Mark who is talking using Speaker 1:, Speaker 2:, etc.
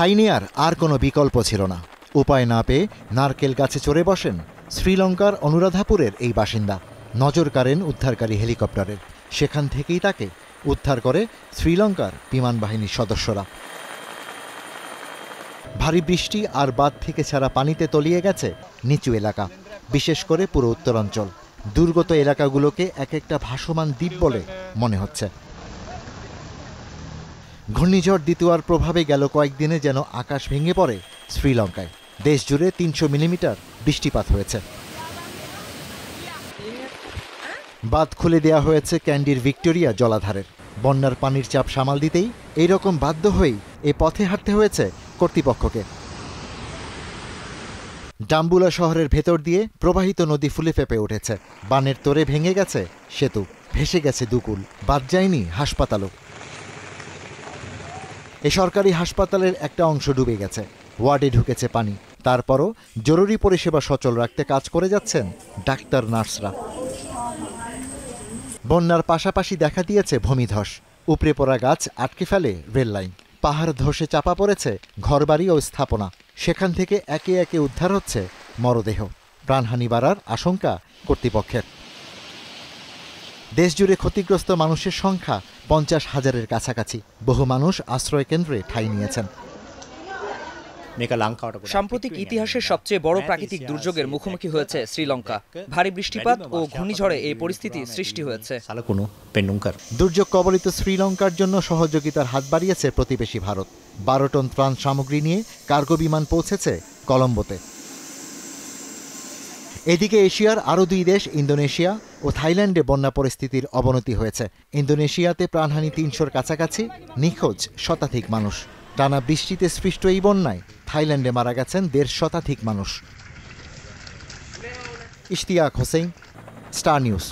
Speaker 1: ঠাঁই নেয়ার আর কোনো বিকল্প ছিল না। উপায় না পেয়ে নারকেল গাছে চড়ে বসেন শ্রীলঙ্কার অনুরাধাপুরের এই বাসিন্দা। নজর কাড়েন উদ্ধারকারী হেলিকপ্টারের। সেখান থেকেই তাকে উদ্ধার করে শ্রীলঙ্কার বিমান বাহিনীর সদস্যরা। ভারী বৃষ্টি আর বাঁধ থেকে ছাড়া পানিতে তলিয়ে গেছে নিচু এলাকা, বিশেষ করে পুরো উত্তরাঞ্চল। দুর্গত এলাকাগুলোকে এক একটা ভাসমান দ্বীপ বলে মনে হচ্ছে। ঘূর্ণিঝড় দিতুয়ার প্রভাবে গেল কয়েকদিনে যেন আকাশ ভেঙে পড়ে শ্রীলঙ্কায়। দেশ জুড়ে ৩০০ মিলিমিটার বৃষ্টিপাত হয়েছে। বাঁধ খুলে দেয়া হয়েছে ক্যান্ডির ভিক্টোরিয়া জলাধারের। বন্যার পানির চাপ সামাল দিতেই এইরকম বাধ্য হয়েই এ পথে হাঁটতে হয়েছে কর্তৃপক্ষকে। ডাম্বুলা শহরের ভেতর দিয়ে প্রবাহিত নদী ফুলে ফেঁপে উঠেছে। বানের তোরে ভেঙে গেছে সেতু, ভেসে গেছে দুকুল, বাদ যায়নি হাসপাতালও। এ সরকারি হাসপাতালের একটা অংশ ডুবে গেছে, ওয়ার্ডে ঢুকেছে পানি। তারপরও জরুরি পরিষেবা সচল রাখতে কাজ করে যাচ্ছেন ডাক্তার, নার্সরা। বন্যার পাশাপাশি দেখা দিয়েছে ভূমিধস। উপড়ে পড়া গাছ আটকে ফেলে রেল লাইন। পাহাড় ধসে চাপা পড়েছে ঘরবাড়ি ও স্থাপনা। সেখান থেকে একে একে উদ্ধার হচ্ছে মরদেহ। প্রাণহানি বাড়ার আশঙ্কা কর্তৃপক্ষের। দেশজুড়ে ক্ষতিগ্রস্ত মানুষের সংখ্যা ৫০,০০০-এর কাছাকাছি। বহু মানুষ আশ্রয় কেন্দ্রে ঠাঁই নিয়েছেন।
Speaker 2: সাম্প্রতিক ইতিহাসের সবচেয়ে বড় প্রাকৃতিক দুর্যোগের মুখোমুখি হয়েছে শ্রীলঙ্কা। ভারী বৃষ্টিপাত ও ঘূর্ণিঝড়ে এই পরিস্থিতি সৃষ্টি হয়েছে।
Speaker 1: দুর্যোগ কবলিত শ্রীলঙ্কার জন্য সহযোগিতার হাত বাড়িয়েছে প্রতিবেশী ভারত। ১২ টন ত্রাণ সামগ্রী নিয়ে কার্গো বিমান পৌঁছেছে কলম্বোতে। এদিকে এশিয়ার আরও ২ দেশ ইন্দোনেশিয়া ও থাইল্যান্ডে বন্যা পরিস্থিতির অবনতি হয়েছে। ইন্দোনেশিয়াতে প্রাণহানি ৩০০-র কাছাকাছি, নিখোঁজ শতাধিক মানুষ। টানা বৃষ্টিতে সৃষ্ট এই বন্যায় থাইল্যান্ডে মারা গেছেন ১৫০ শতাধিক মানুষ। Ishtiaq Hossain, star news.